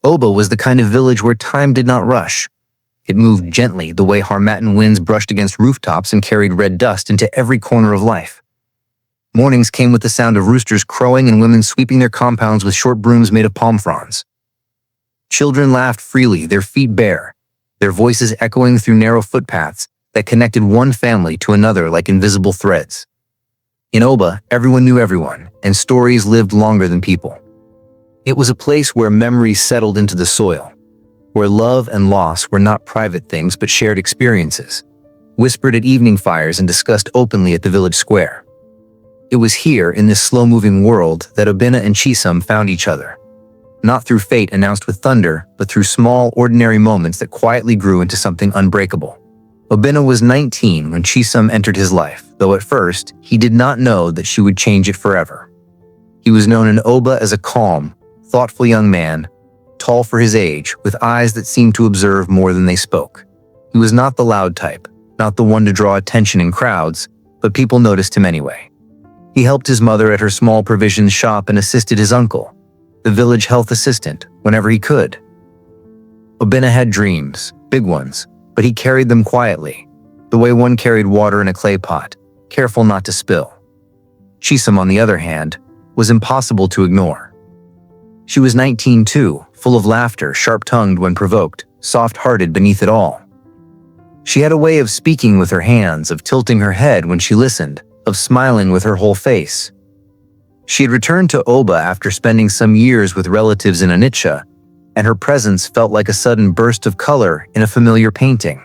Oba was the kind of village where time did not rush. It moved gently, the way Harmattan winds brushed against rooftops and carried red dust into every corner of life. Mornings came with the sound of roosters crowing and women sweeping their compounds with short brooms made of palm fronds. Children laughed freely, their feet bare, their voices echoing through narrow footpaths that connected one family to another like invisible threads. In Oba, everyone knew everyone, and stories lived longer than people. It was a place where memories settled into the soil, where love and loss were not private things but shared experiences, whispered at evening fires and discussed openly at the village square. It was here, in this slow-moving world, that Obinna and Chisom found each other. Not through fate announced with thunder, but through small, ordinary moments that quietly grew into something unbreakable. Obinna was 19 when Chisom entered his life, though at first, he did not know that she would change it forever. He was known in Oba as a calm, thoughtful young man, tall for his age, with eyes that seemed to observe more than they spoke. He was not the loud type, not the one to draw attention in crowds, but people noticed him anyway. He helped his mother at her small provisions shop and assisted his uncle, the village health assistant, whenever he could. Obinna had dreams, big ones, but he carried them quietly, the way one carried water in a clay pot, careful not to spill. Chisom, on the other hand, was impossible to ignore. She was 19 too, full of laughter, sharp-tongued when provoked, soft-hearted beneath it all. She had a way of speaking with her hands, of tilting her head when she listened, of smiling with her whole face. She had returned to Oba after spending some years with relatives in Onitsha, and her presence felt like a sudden burst of color in a familiar painting.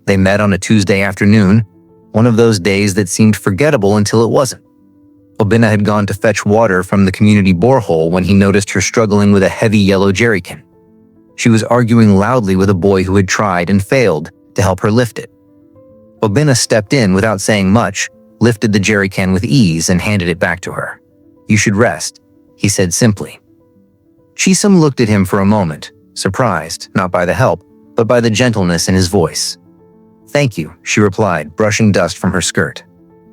They met on a Tuesday afternoon, one of those days that seemed forgettable until it wasn't. Obinna had gone to fetch water from the community borehole when he noticed her struggling with a heavy yellow jerrycan. She was arguing loudly with a boy who had tried and failed to help her lift it. Obinna stepped in without saying much, lifted the jerrycan with ease and handed it back to her. "You should rest," he said simply. Chisom looked at him for a moment, surprised, not by the help, but by the gentleness in his voice. "Thank you," she replied, brushing dust from her skirt.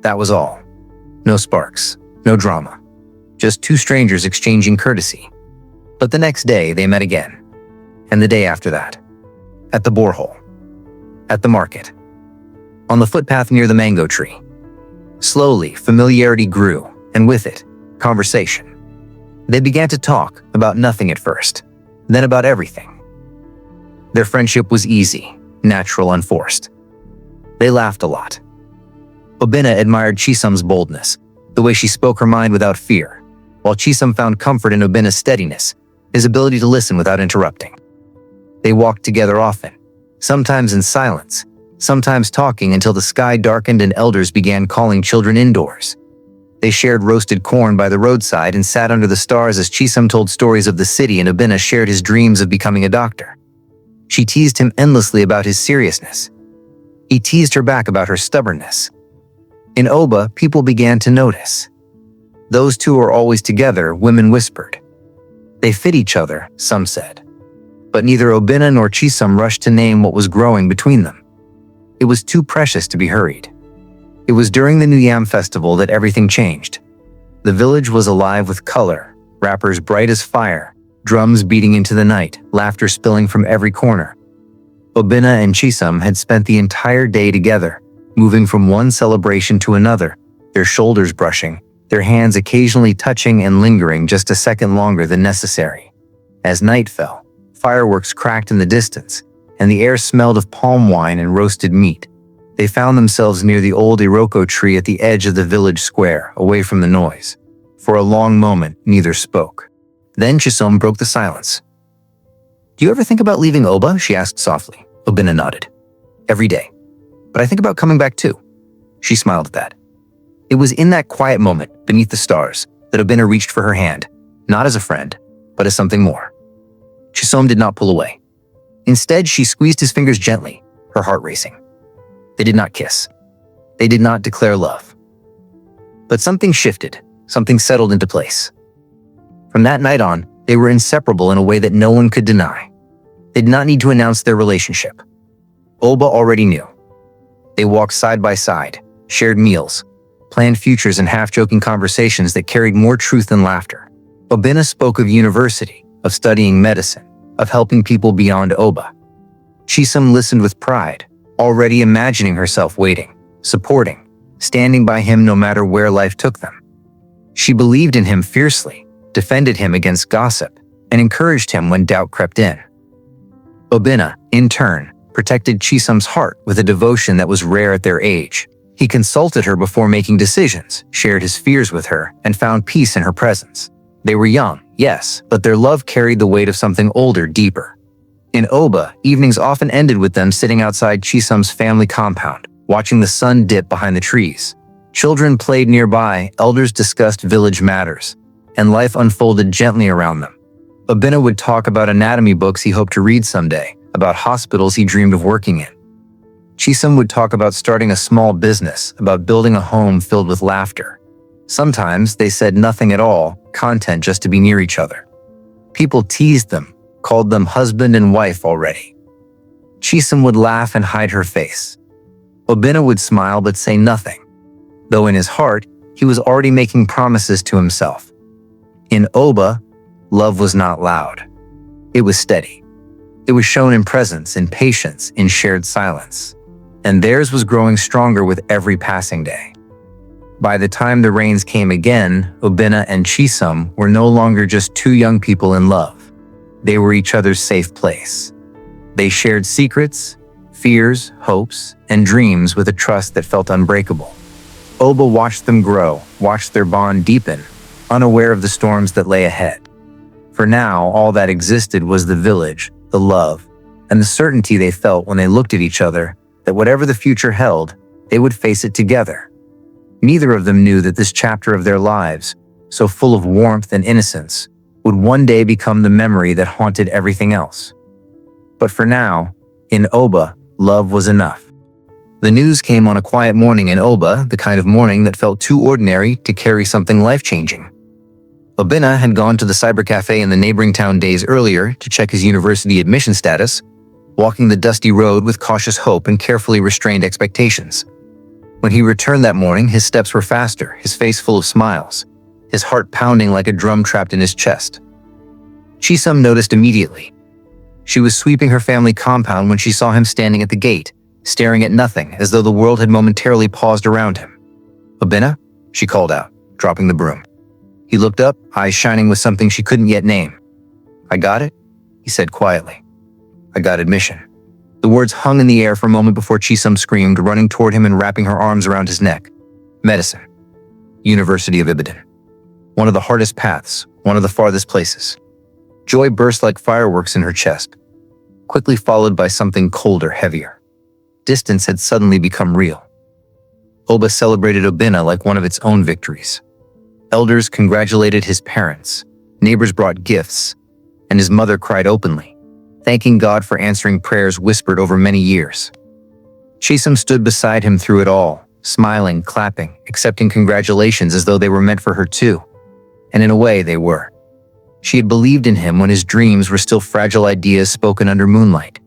That was all. No sparks, no drama. Just two strangers exchanging courtesy. But the next day they met again. And the day after that. At the borehole. At the market. On the footpath near the mango tree. Slowly, familiarity grew, and with it, conversation. They began to talk about nothing at first, then about everything. Their friendship was easy, natural, unforced. They laughed a lot. Obinna admired Chisom's boldness, the way she spoke her mind without fear, while Chisom found comfort in Obinna's steadiness, his ability to listen without interrupting. They walked together often, sometimes in silence, sometimes talking until the sky darkened and elders began calling children indoors. They shared roasted corn by the roadside and sat under the stars as Chisom told stories of the city and Obinna shared his dreams of becoming a doctor. She teased him endlessly about his seriousness. He teased her back about her stubbornness. In Oba, people began to notice. "Those two are always together," women whispered. "They fit each other," some said. But neither Obinna nor Chisom rushed to name what was growing between them. It was too precious to be hurried. It was during the New Yam festival that everything changed. The village was alive with color, rappers bright as fire, drums beating into the night, laughter spilling from every corner. Obinna and Chisom had spent the entire day together, moving from one celebration to another, their shoulders brushing, their hands occasionally touching and lingering just a second longer than necessary. As night fell, fireworks cracked in the distance, and the air smelled of palm wine and roasted meat. They found themselves near the old iroko tree at the edge of the village square, away from the noise. For a long moment, neither spoke. Then Chisom broke the silence. "Do you ever think about leaving Oba?" she asked softly. Obinna nodded. "Every day. But I think about coming back too." She smiled at that. It was in that quiet moment, beneath the stars, that Obinna reached for her hand, not as a friend, but as something more. Chisom did not pull away. Instead, she squeezed his fingers gently, her heart racing. They did not kiss. They did not declare love. But something shifted, something settled into place. From that night on, they were inseparable in a way that no one could deny. They did not need to announce their relationship. Oba already knew. They walked side by side, shared meals, planned futures and half-joking conversations that carried more truth than laughter. Obinna spoke of university, of studying medicine, of helping people beyond Oba. Chisom listened with pride, already imagining herself waiting, supporting, standing by him no matter where life took them. She believed in him fiercely, defended him against gossip, and encouraged him when doubt crept in. Obinna, in turn, protected Chisom's heart with a devotion that was rare at their age. He consulted her before making decisions, shared his fears with her, and found peace in her presence. They were young, yes, but their love carried the weight of something older, deeper. In Oba, evenings often ended with them sitting outside Chisom's family compound, watching the sun dip behind the trees. Children played nearby, elders discussed village matters, and life unfolded gently around them. Obinna would talk about anatomy books he hoped to read someday, about hospitals he dreamed of working in. Chisom would talk about starting a small business, about building a home filled with laughter. Sometimes they said nothing at all, content just to be near each other. People teased them, called them husband and wife already. Chisom would laugh and hide her face. Obinna would smile but say nothing, though in his heart, he was already making promises to himself. In Oba, love was not loud. It was steady. It was shown in presence, in patience, in shared silence. And theirs was growing stronger with every passing day. By the time the rains came again, Obinna and Chisom were no longer just two young people in love. They were each other's safe place. They shared secrets, fears, hopes, and dreams with a trust that felt unbreakable. Oba watched them grow, watched their bond deepen, unaware of the storms that lay ahead. For now, all that existed was the village, the love, and the certainty they felt when they looked at each other that whatever the future held, they would face it together. Neither of them knew that this chapter of their lives, so full of warmth and innocence, would one day become the memory that haunted everything else. But for now, in Oba, love was enough. The news came on a quiet morning in Oba, the kind of morning that felt too ordinary to carry something life-changing. Obinna had gone to the cyber cafe in the neighboring town days earlier to check his university admission status, walking the dusty road with cautious hope and carefully restrained expectations. When he returned that morning, his steps were faster, his face full of smiles, his heart pounding like a drum trapped in his chest. Chisom noticed immediately. She was sweeping her family compound when she saw him standing at the gate, staring at nothing, as though the world had momentarily paused around him. "Obinna?" she called out, dropping the broom. He looked up, eyes shining with something she couldn't yet name. "I got it?" he said quietly. "I got admission." The words hung in the air for a moment before Chisom screamed, running toward him and wrapping her arms around his neck. Medicine. University of Ibadan. One of the hardest paths, one of the farthest places. Joy burst like fireworks in her chest, quickly followed by something colder, heavier. Distance had suddenly become real. Oba celebrated Obinna like one of its own victories. Elders congratulated his parents, neighbors brought gifts, and his mother cried openly, thanking God for answering prayers whispered over many years. Chisom stood beside him through it all, smiling, clapping, accepting congratulations as though they were meant for her too. And in a way, they were. She had believed in him when his dreams were still fragile ideas spoken under moonlight.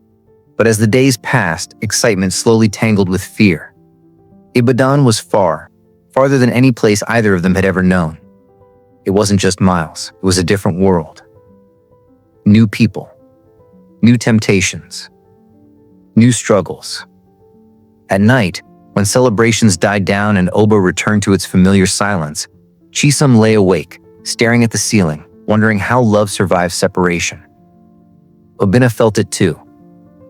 But as the days passed, excitement slowly tangled with fear. Ibadan was far, farther than any place either of them had ever known. It wasn't just miles, it was a different world. New people, new temptations, new struggles. At night, when celebrations died down and Oba returned to its familiar silence, Chisom lay awake, staring at the ceiling, wondering how love survived separation. Obinna felt it too.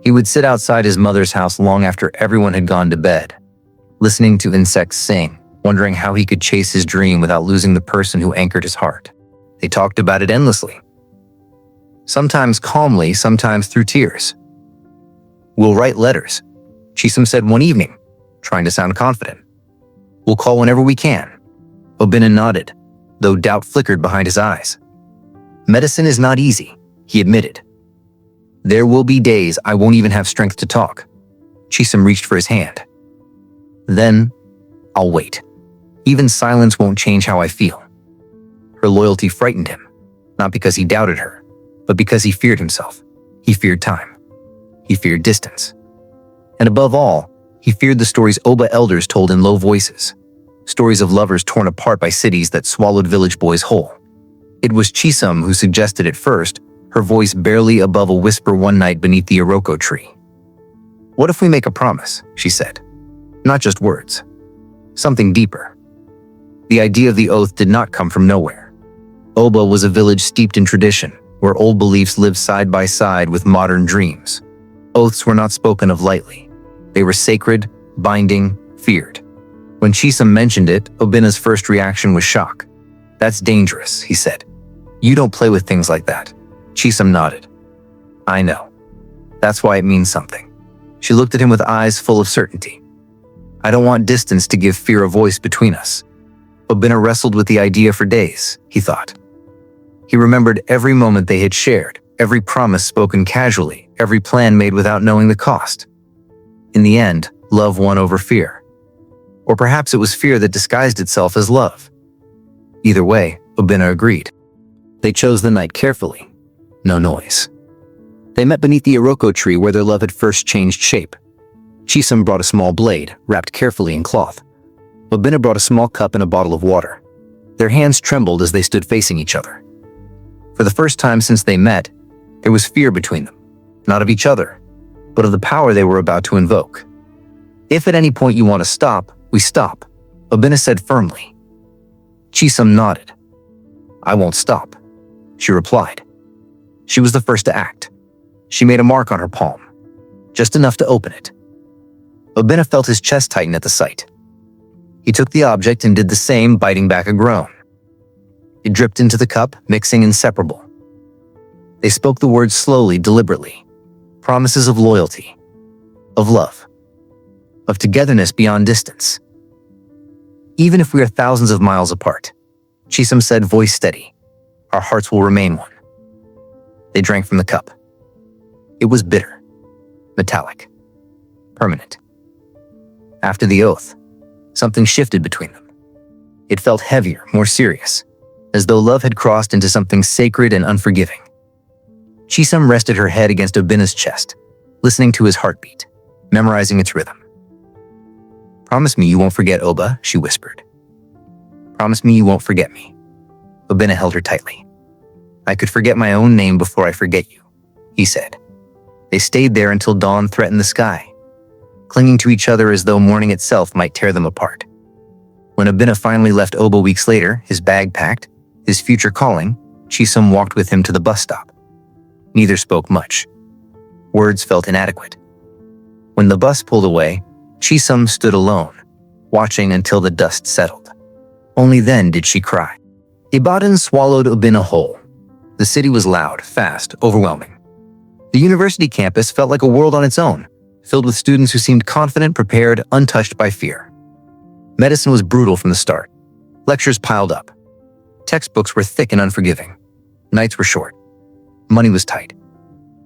He would sit outside his mother's house long after everyone had gone to bed, listening to insects sing, wondering how he could chase his dream without losing the person who anchored his heart. They talked about it endlessly. Sometimes calmly, sometimes through tears. "We'll write letters," Chisom said one evening, trying to sound confident. "We'll call whenever we can." Obinna nodded, though doubt flickered behind his eyes. "Medicine is not easy," he admitted. "There will be days I won't even have strength to talk." Chisom reached for his hand. "Then, I'll wait. Even silence won't change how I feel." Her loyalty frightened him, not because he doubted her, but because he feared himself. He feared time. He feared distance. And above all, he feared the stories Oba elders told in low voices. Stories of lovers torn apart by cities that swallowed village boys whole. It was Chisom who suggested it first, her voice barely above a whisper one night beneath the iroko tree. "What if we make a promise?" she said. "Not just words. Something deeper." The idea of the oath did not come from nowhere. Oba was a village steeped in tradition, where old beliefs lived side by side with modern dreams. Oaths were not spoken of lightly. They were sacred, binding, feared. When Chisom mentioned it, Obinna's first reaction was shock. "That's dangerous," he said. "You don't play with things like that." Chisom nodded. "I know. That's why it means something." She looked at him with eyes full of certainty. "I don't want distance to give fear a voice between us." Obinna wrestled with the idea for days, he thought. He remembered every moment they had shared, every promise spoken casually, every plan made without knowing the cost. In the end, love won over fear. Or perhaps it was fear that disguised itself as love. Either way, Obinna agreed. They chose the night carefully. No noise. They met beneath the iroko tree where their love had first changed shape. Chisom brought a small blade, wrapped carefully in cloth. Obinna brought a small cup and a bottle of water. Their hands trembled as they stood facing each other. For the first time since they met, there was fear between them, not of each other, but of the power they were about to invoke. "If at any point you want to stop, we stop," Obinna said firmly. Chisom nodded. "I won't stop," she replied. She was the first to act. She made a mark on her palm, just enough to open it. Obinna felt his chest tighten at the sight. He took the object and did the same, biting back a groan. It dripped into the cup, mixing inseparable. They spoke the words slowly, deliberately. Promises of loyalty, of love, of togetherness beyond distance. "Even if we are thousands of miles apart," Chisom said, voice steady, "our hearts will remain one." They drank from the cup. It was bitter, metallic, permanent. After the oath, something shifted between them. It felt heavier, more serious, as though love had crossed into something sacred and unforgiving. Chisom rested her head against Obinna's chest, listening to his heartbeat, memorizing its rhythm. "Promise me you won't forget Oba," she whispered. "Promise me you won't forget me." Obinna held her tightly. "I could forget my own name before I forget you," he said. They stayed there until dawn threatened the sky, clinging to each other as though morning itself might tear them apart. When Obinna finally left Oba weeks later, his bag packed, his future calling, Chisom walked with him to the bus stop. Neither spoke much. Words felt inadequate. When the bus pulled away, Chisom stood alone, watching until the dust settled. Only then did she cry. Ibadan swallowed Obinna whole. The city was loud, fast, overwhelming. The university campus felt like a world on its own, filled with students who seemed confident, prepared, untouched by fear. Medicine was brutal from the start. Lectures piled up. Textbooks were thick and unforgiving. Nights were short. Money was tight.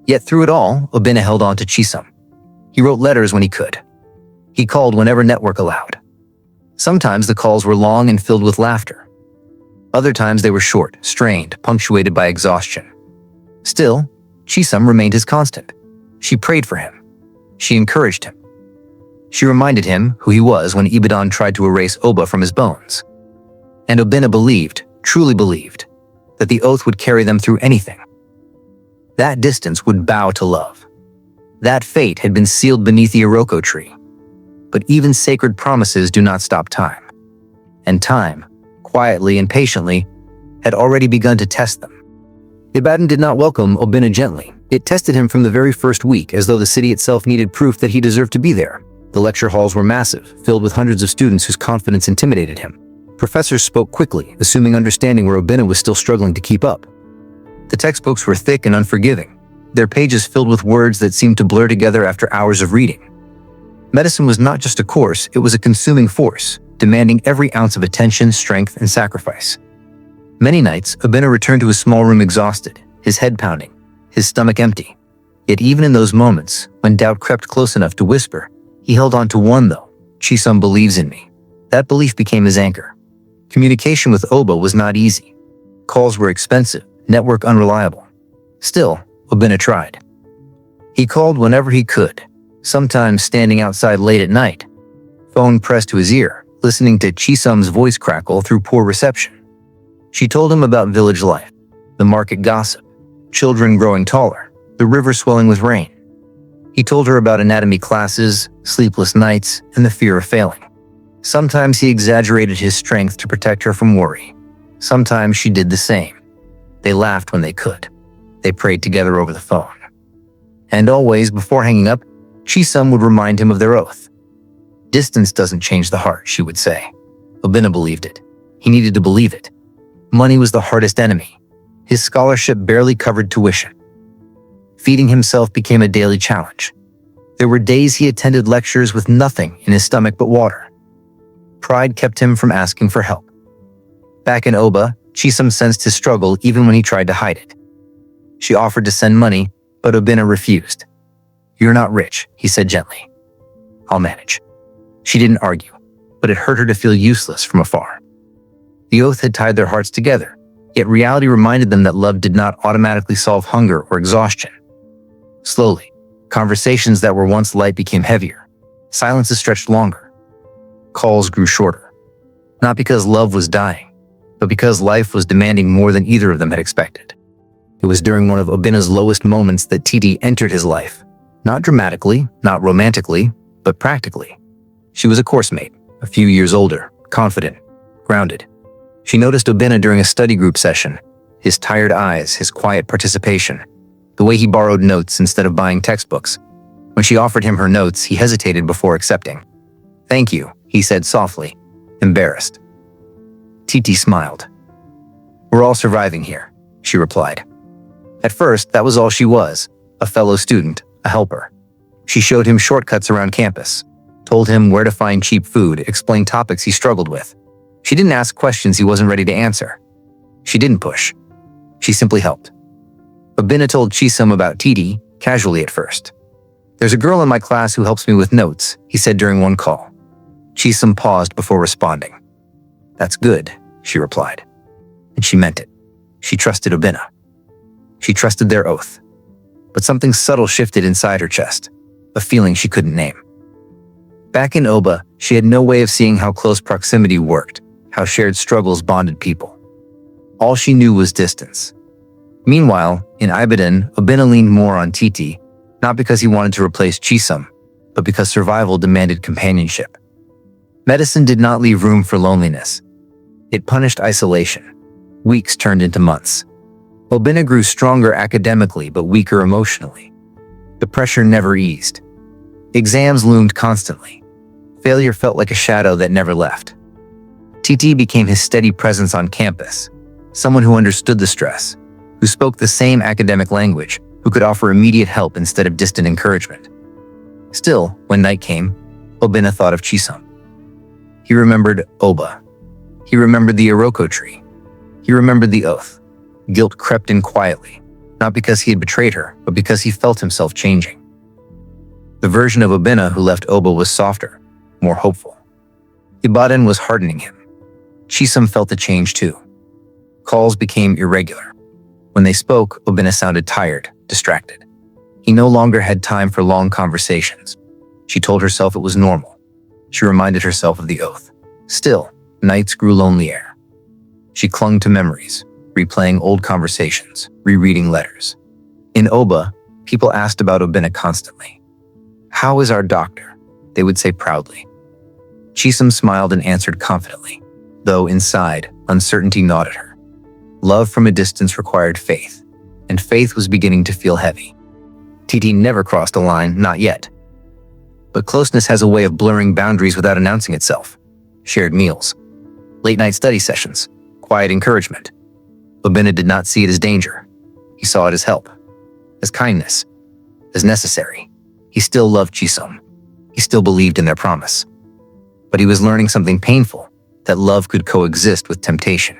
Yet through it all, Obinna held on to Chisom. He wrote letters when he could. He called whenever network allowed. Sometimes the calls were long and filled with laughter. Other times they were short, strained, punctuated by exhaustion. Still, Chisom remained his constant. She prayed for him. She encouraged him. She reminded him who he was when Ibadan tried to erase Oba from his bones. And Obinna believed, truly believed, that the oath would carry them through anything. That distance would bow to love. That fate had been sealed beneath the iroko tree. But even sacred promises do not stop time. And time, quietly and patiently, had already begun to test them. Ibadan did not welcome Obinna gently. It tested him from the very first week, as though the city itself needed proof that he deserved to be there. The lecture halls were massive, filled with hundreds of students whose confidence intimidated him. Professors spoke quickly, assuming understanding where Obinna was still struggling to keep up. The textbooks were thick and unforgiving, their pages filled with words that seemed to blur together after hours of reading. Medicine was not just a course, it was a consuming force, demanding every ounce of attention, strength, and sacrifice. Many nights, Obinna returned to his small room exhausted, his head pounding, his stomach empty. Yet even in those moments, when doubt crept close enough to whisper, he held on to one though. Chisom believes in me. That belief became his anchor. Communication with Oba was not easy. Calls were expensive, network unreliable. Still, Obinna tried. He called whenever he could, sometimes standing outside late at night, phone pressed to his ear, listening to Chisom's voice crackle through poor reception. She told him about village life, the market gossip, children growing taller, the river swelling with rain. He told her about anatomy classes, sleepless nights, and the fear of failing. Sometimes he exaggerated his strength to protect her from worry. Sometimes she did the same. They laughed when they could. They prayed together over the phone. And always, before hanging up, Chisom would remind him of their oath. Distance doesn't change the heart, she would say. Obinna believed it. He needed to believe it. Money was the hardest enemy. His scholarship barely covered tuition. Feeding himself became a daily challenge. There were days he attended lectures with nothing in his stomach but water. Pride kept him from asking for help. Back in Oba, Chisom sensed his struggle even when he tried to hide it. She offered to send money, but Obinna refused. "You're not rich," he said gently. "I'll manage." She didn't argue, but it hurt her to feel useless from afar. The oath had tied their hearts together, yet reality reminded them that love did not automatically solve hunger or exhaustion. Slowly, conversations that were once light became heavier. Silences stretched longer. Calls grew shorter. Not because love was dying, but because life was demanding more than either of them had expected. It was during one of Obinna's lowest moments that Titi entered his life. Not dramatically, not romantically, but practically. She was a course mate, a few years older, confident, grounded. She noticed Obinna during a study group session, his tired eyes, his quiet participation, the way he borrowed notes instead of buying textbooks. When she offered him her notes, he hesitated before accepting. "Thank you," he said softly, embarrassed. Titi smiled. "We're all surviving here," she replied. At first, that was all she was, a fellow student, a helper. She showed him shortcuts around campus, told him where to find cheap food, explained topics he struggled with. She didn't ask questions he wasn't ready to answer. She didn't push. She simply helped. Obinna told Chisom about Titi, casually at first. "There's a girl in my class who helps me with notes," he said during one call. Chisom paused before responding. "That's good," she replied. And she meant it. She trusted Obinna. She trusted their oath. But something subtle shifted inside her chest, a feeling she couldn't name. Back in Oba, she had no way of seeing how close proximity worked, how shared struggles bonded people. All she knew was distance. Meanwhile, in Ibadan, Obinna leaned more on Titi, not because he wanted to replace Chisom, but because survival demanded companionship. Medicine did not leave room for loneliness. It punished isolation. Weeks turned into months. Obinna grew stronger academically but weaker emotionally. The pressure never eased. Exams loomed constantly. Failure felt like a shadow that never left. Titi became his steady presence on campus, someone who understood the stress, who spoke the same academic language, who could offer immediate help instead of distant encouragement. Still, when night came, Obinna thought of Chisom. He remembered Oba. He remembered the iroko tree. He remembered the oath. Guilt crept in quietly, not because he had betrayed her, but because he felt himself changing. The version of Obinna who left Oba was softer, more hopeful. Ibadan was hardening him. Chisom felt the change too. Calls became irregular. When they spoke, Obinna sounded tired, distracted. He no longer had time for long conversations. She told herself it was normal. She reminded herself of the oath. Still, nights grew lonelier. She clung to memories, replaying old conversations, rereading letters. In Oba, people asked about Obinna constantly. "How is our doctor?" they would say proudly. Chisom smiled and answered confidently, though inside, uncertainty gnawed at her. Love from a distance required faith, and faith was beginning to feel heavy. Titi never crossed a line, not yet. But closeness has a way of blurring boundaries without announcing itself. Shared meals, late-night study sessions, quiet encouragement. Obinna did not see it as danger. He saw it as help, as kindness, as necessary. He still loved Chisom. He still believed in their promise. But he was learning something painful, that love could coexist with temptation.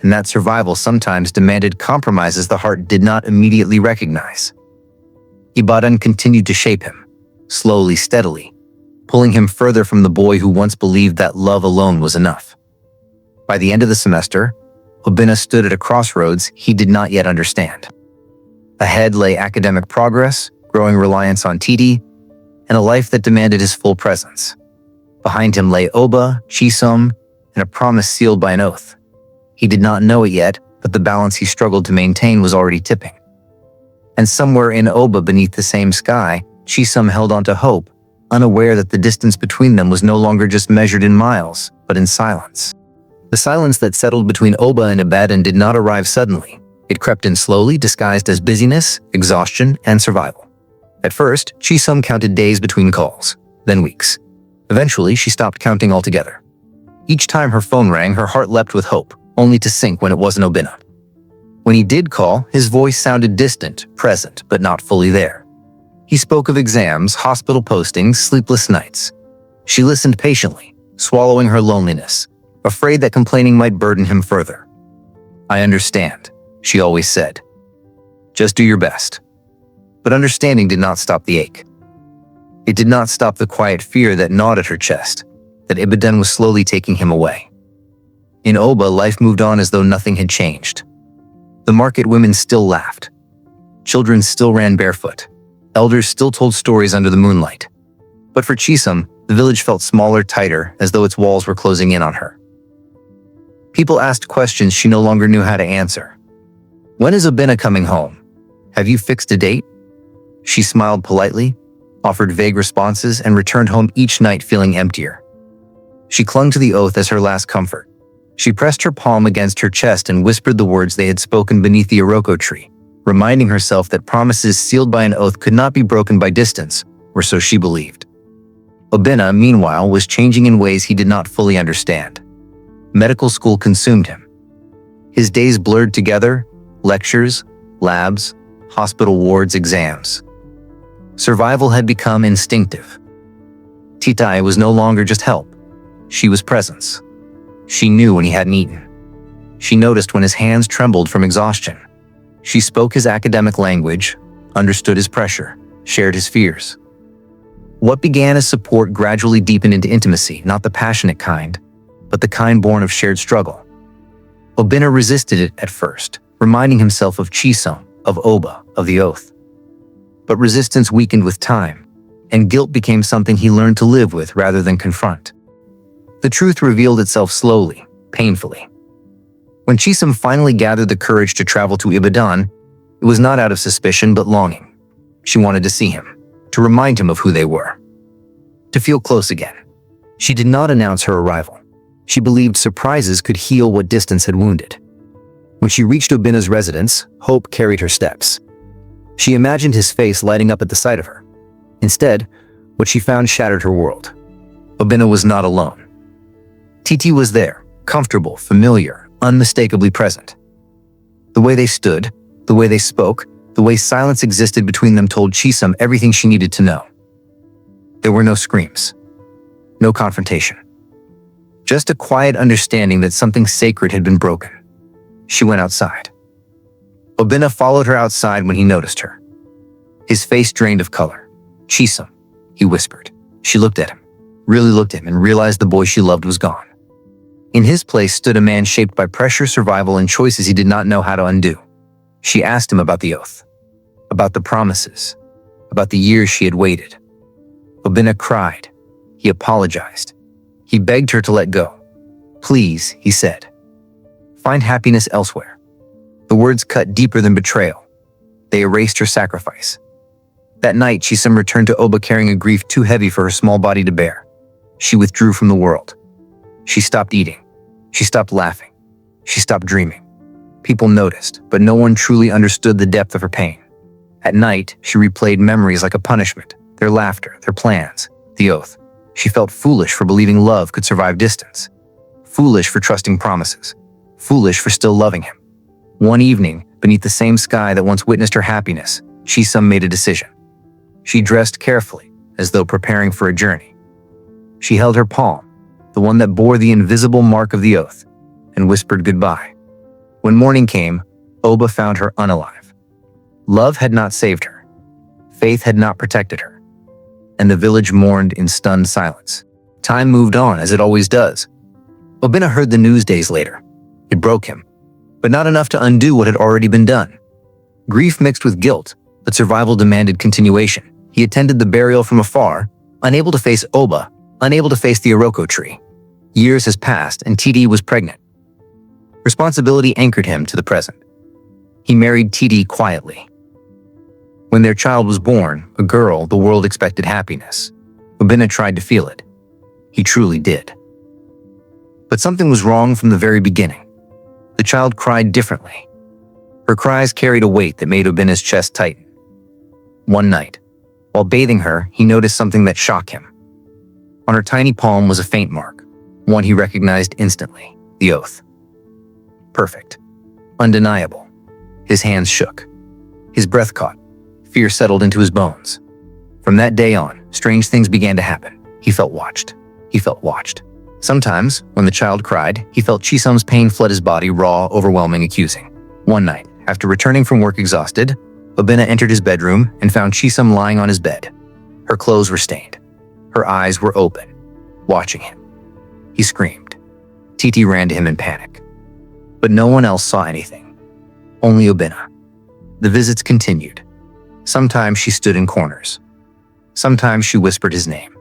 And that survival sometimes demanded compromises the heart did not immediately recognize. Ibadan continued to shape him, slowly, steadily, pulling him further from the boy who once believed that love alone was enough. By the end of the semester, Obinna stood at a crossroads he did not yet understand. Ahead lay academic progress, growing reliance on Titi, and a life that demanded his full presence. Behind him lay Oba, Chisom, and a promise sealed by an oath. He did not know it yet, but the balance he struggled to maintain was already tipping. And somewhere in Oba, beneath the same sky, Chisom held on to hope, unaware that the distance between them was no longer just measured in miles, but in silence. The silence that settled between Oba and Ibadan did not arrive suddenly. It crept in slowly, disguised as busyness, exhaustion, and survival. At first, Chisom counted days between calls, then weeks. Eventually, she stopped counting altogether. Each time her phone rang, her heart leapt with hope, only to sink when it wasn't Obinna. When he did call, his voice sounded distant, present, but not fully there. He spoke of exams, hospital postings, sleepless nights. She listened patiently, swallowing her loneliness, afraid that complaining might burden him further. "I understand," she always said. "Just do your best." But understanding did not stop the ache. It did not stop the quiet fear that gnawed at her chest, that Ibadan was slowly taking him away. In Oba, life moved on as though nothing had changed. The market women still laughed. Children still ran barefoot. Elders still told stories under the moonlight. But for Chisom, the village felt smaller, tighter, as though its walls were closing in on her. People asked questions she no longer knew how to answer. "When is Obinna coming home? Have you fixed a date?" She smiled politely, offered vague responses, and returned home each night feeling emptier. She clung to the oath as her last comfort. She pressed her palm against her chest and whispered the words they had spoken beneath the iroko tree, reminding herself that promises sealed by an oath could not be broken by distance, or so she believed. Obinna, meanwhile, was changing in ways he did not fully understand. Medical school consumed him. His days blurred together, lectures, labs, hospital wards, exams. Survival had become instinctive. Titai was no longer just help. She was presence. She knew when he hadn't eaten. She noticed when his hands trembled from exhaustion. She spoke his academic language, understood his pressure, shared his fears. What began as support gradually deepened into intimacy, not the passionate kind, but the kind born of shared struggle. Obinna resisted it at first, reminding himself of Chisom, of Oba, of the oath. But resistance weakened with time, and guilt became something he learned to live with rather than confront. The truth revealed itself slowly, painfully. When Chisom finally gathered the courage to travel to Ibadan, it was not out of suspicion but longing. She wanted to see him, to remind him of who they were, to feel close again. She did not announce her arrival. She believed surprises could heal what distance had wounded. When she reached Obinna's residence, hope carried her steps. She imagined his face lighting up at the sight of her. Instead, what she found shattered her world. Obinna was not alone. Titi was there, comfortable, familiar, unmistakably present. The way they stood, the way they spoke, the way silence existed between them told Chisom everything she needed to know. There were no screams, no confrontation. Just a quiet understanding that something sacred had been broken. She went outside. Obinna followed her outside when he noticed her. His face drained of color. "Chisom," he whispered. She looked at him, really looked at him, and realized the boy she loved was gone. In his place stood a man shaped by pressure, survival, and choices he did not know how to undo. She asked him about the oath, about the promises, about the years she had waited. Obinna cried. He apologized. He begged her to let go. "Please," he said. "Find happiness elsewhere." The words cut deeper than betrayal. They erased her sacrifice. That night, Chisom returned to Oba carrying a grief too heavy for her small body to bear. She withdrew from the world. She stopped eating. She stopped laughing. She stopped dreaming. People noticed, but no one truly understood the depth of her pain. At night, she replayed memories like a punishment, their laughter, their plans, the oath. She felt foolish for believing love could survive distance. Foolish for trusting promises. Foolish for still loving him. One evening, beneath the same sky that once witnessed her happiness, Chisom made a decision. She dressed carefully, as though preparing for a journey. She held her palm, the one that bore the invisible mark of the oath, and whispered goodbye. When morning came, Oba found her unalive. Love had not saved her. Faith had not protected her. And the village mourned in stunned silence. Time moved on, as it always does. Obinna heard the news days later. It broke him, but not enough to undo what had already been done. Grief mixed with guilt, but survival demanded continuation. He attended the burial from afar, unable to face Oba, unable to face the iroko tree. Years has passed, and TD was pregnant. Responsibility anchored him to the present. He married Titi quietly. When their child was born, a girl, the world expected happiness. Obinna tried to feel it. He truly did. But something was wrong from the very beginning. The child cried differently. Her cries carried a weight that made Obinna's chest tighten. One night, while bathing her, he noticed something that shocked him. On her tiny palm was a faint mark, one he recognized instantly: the oath. Perfect. Undeniable. His hands shook. His breath caught. Fear settled into his bones. From that day on, strange things began to happen. He felt watched. He felt watched. Sometimes, when the child cried, he felt Chisom's pain flood his body, raw, overwhelming, accusing. One night, after returning from work exhausted, Obinna entered his bedroom and found Chisom lying on his bed. Her clothes were stained. Her eyes were open, watching him. He screamed. Titi ran to him in panic. But no one else saw anything. Only Obinna. The visits continued. Sometimes she stood in corners. Sometimes she whispered his name.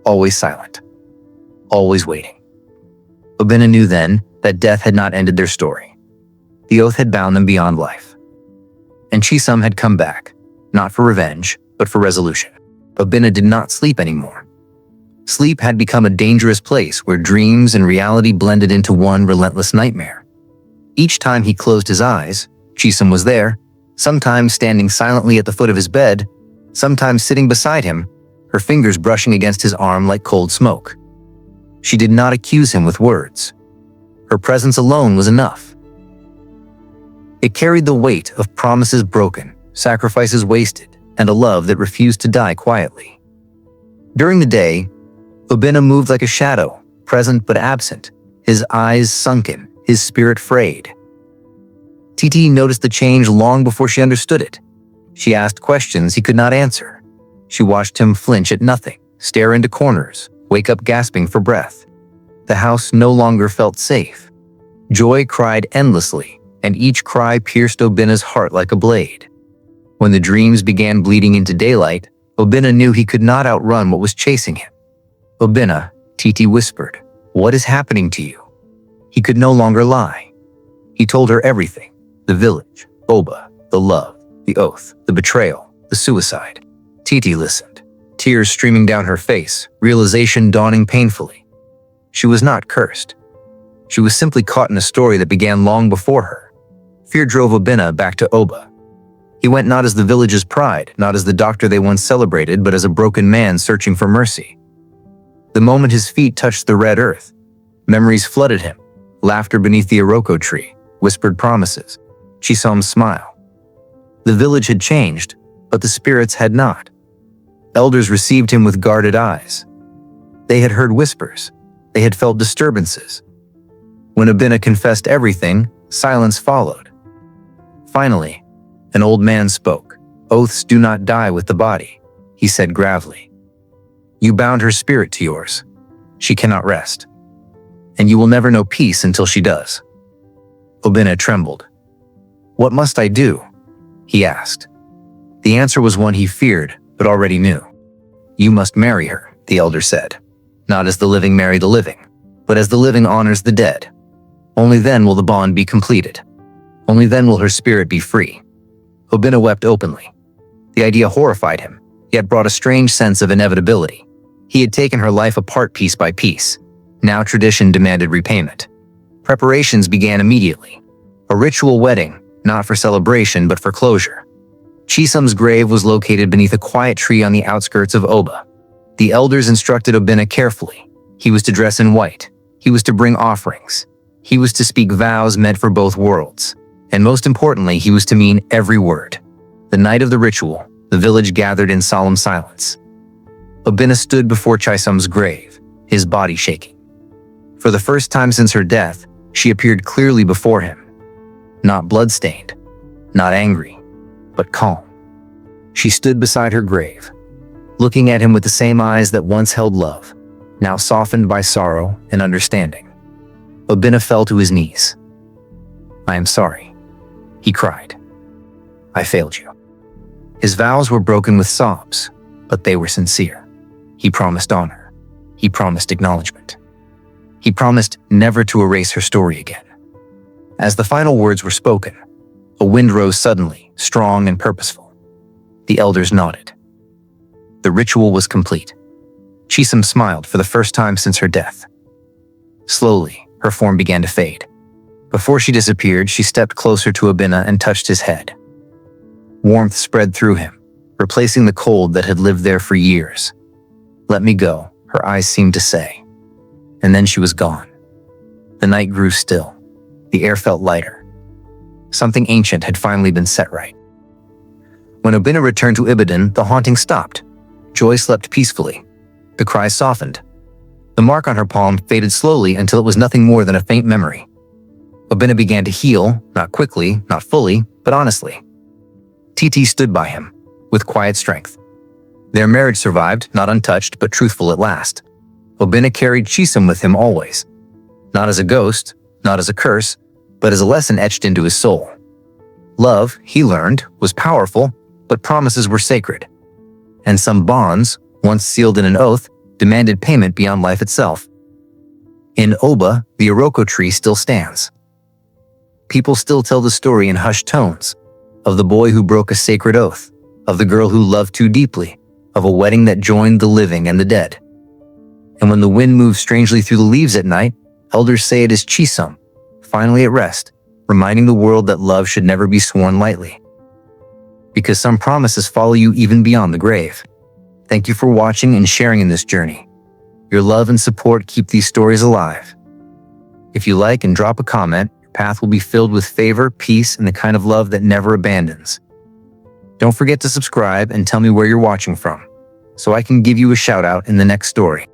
Always silent. Always waiting. Obinna knew then that death had not ended their story. The oath had bound them beyond life. And Chisom had come back, not for revenge, but for resolution. Obinna did not sleep anymore. Sleep had become a dangerous place where dreams and reality blended into one relentless nightmare. Each time he closed his eyes, Chisom was there, sometimes standing silently at the foot of his bed, sometimes sitting beside him, her fingers brushing against his arm like cold smoke. She did not accuse him with words. Her presence alone was enough. It carried the weight of promises broken, sacrifices wasted, and a love that refused to die quietly. During the day, Obinna moved like a shadow, present but absent, his eyes sunken, his spirit frayed. Titi noticed the change long before she understood it. She asked questions he could not answer. She watched him flinch at nothing, stare into corners, wake up gasping for breath. The house no longer felt safe. Joy cried endlessly, and each cry pierced Obinna's heart like a blade. When the dreams began bleeding into daylight, Obinna knew he could not outrun what was chasing him. "Obinna," Titi whispered, "what is happening to you?" He could no longer lie. He told her everything: the village, Oba, the love, the oath, the betrayal, the suicide. Titi listened, tears streaming down her face, realization dawning painfully. She was not cursed. She was simply caught in a story that began long before her. Fear drove Obinna back to Oba. He went not as the village's pride, not as the doctor they once celebrated, but as a broken man searching for mercy. The moment his feet touched the red earth, memories flooded him: laughter beneath the iroko tree, whispered promises, Chisom's smile. The village had changed, but the spirits had not. Elders received him with guarded eyes. They had heard whispers. They had felt disturbances. When Obinna confessed everything, silence followed. Finally, an old man spoke. "Oaths do not die with the body," he said gravely. "You bound her spirit to yours. She cannot rest. And you will never know peace until she does." Obinna trembled. "What must I do?" he asked. The answer was one he feared, but already knew. "You must marry her," the elder said. "Not as the living marry the living, but as the living honors the dead. Only then will the bond be completed. Only then will her spirit be free." Obinna wept openly. The idea horrified him, yet brought a strange sense of inevitability. He had taken her life apart piece by piece. Now tradition demanded repayment. Preparations began immediately. A ritual wedding, not for celebration but for closure. Chisom's grave was located beneath a quiet tree on the outskirts of Oba. The elders instructed Obinna carefully. He was to dress in white. He was to bring offerings. He was to speak vows meant for both worlds. And most importantly, he was to mean every word. The night of the ritual, the village gathered in solemn silence. Obinna stood before Chisom's grave, his body shaking. For the first time since her death, she appeared clearly before him. Not bloodstained, not angry, but calm. She stood beside her grave, looking at him with the same eyes that once held love, now softened by sorrow and understanding. Obinna fell to his knees. "I am sorry," he cried. "I failed you." His vows were broken with sobs, but they were sincere. He promised honor. He promised acknowledgement. He promised never to erase her story again. As the final words were spoken, a wind rose suddenly, strong and purposeful. The elders nodded. The ritual was complete. Chisom smiled for the first time since her death. Slowly, her form began to fade. Before she disappeared, she stepped closer to Obinna and touched his head. Warmth spread through him, replacing the cold that had lived there for years. "Let me go," her eyes seemed to say. And then she was gone. The night grew still. The air felt lighter. Something ancient had finally been set right. When Obinna returned to Ibadan, the haunting stopped. Joy slept peacefully. The cries softened. The mark on her palm faded slowly until it was nothing more than a faint memory. Obinna began to heal, not quickly, not fully, but honestly. TT stood by him, with quiet strength. Their marriage survived, not untouched, but truthful at last. Obinna carried Chisom with him always. Not as a ghost, not as a curse, but as a lesson etched into his soul. Love, he learned, was powerful, but promises were sacred. And some bonds, once sealed in an oath, demanded payment beyond life itself. In Oba, the iroko tree still stands. People still tell the story in hushed tones, of the boy who broke a sacred oath, of the girl who loved too deeply, of a wedding that joined the living and the dead. And when the wind moves strangely through the leaves at night, elders say it is Chisom, finally at rest, reminding the world that love should never be sworn lightly. Because some promises follow you even beyond the grave. Thank you for watching and sharing in this journey. Your love and support keep these stories alive. If you like and drop a comment, your path will be filled with favor, peace, and the kind of love that never abandons. Don't forget to subscribe and tell me where you're watching from, so I can give you a shout out in the next story.